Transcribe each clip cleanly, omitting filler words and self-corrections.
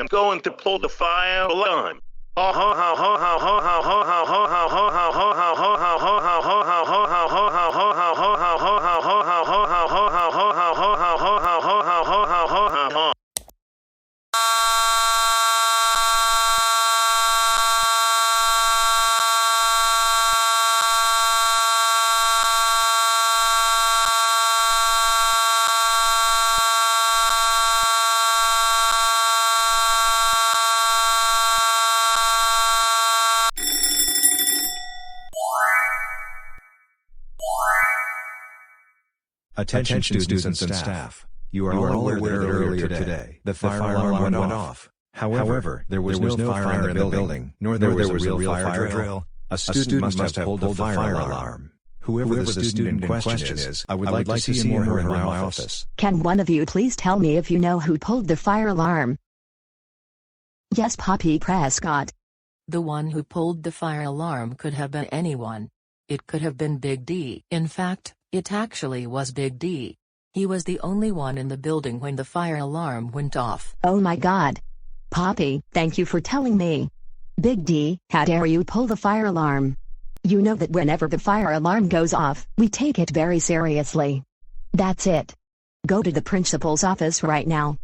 am going to pull the fire alarm. Attention students and staff. You are all aware that earlier today, the fire alarm went off. However, there was no fire in the building, nor there was a real fire drill. A student must have pulled the fire alarm. Whoever the student in question is, I would like to see more in my office. Can one of you please tell me if you know who pulled the fire alarm? Yes, Poppy Prescott. The one who pulled the fire alarm could have been anyone. It could have been Big D. In fact, it actually was Big D. He was the only one in the building when the fire alarm went off. Oh my God. Poppy, thank you for telling me. Big D, how dare you pull the fire alarm? You know that whenever the fire alarm goes off, we take it very seriously. That's it. Go to the principal's office right now.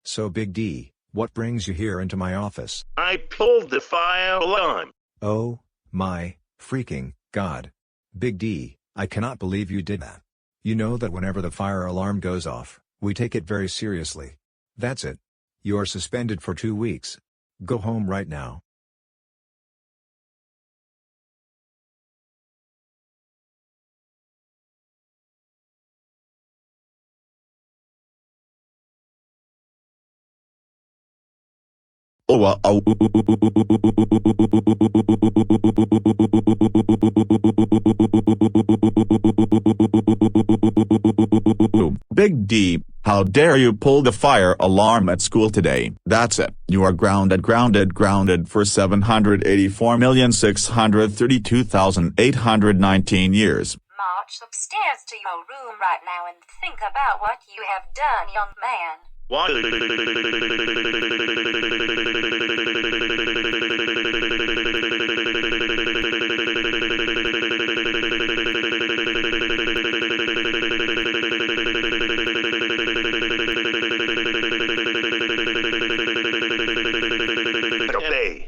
So Big D, what brings you here into my office? I pulled the fire alarm. Oh, my freaking God. Big D, I cannot believe you did that. You know that whenever the fire alarm goes off, we take it very seriously. That's it. You're suspended for 2 weeks. Go home right now. Big D, how dare you pull the fire alarm at school today? That's it. You are grounded for 784,632,819 years. March upstairs to your room right now and think about what you have done, young man. What? Okay.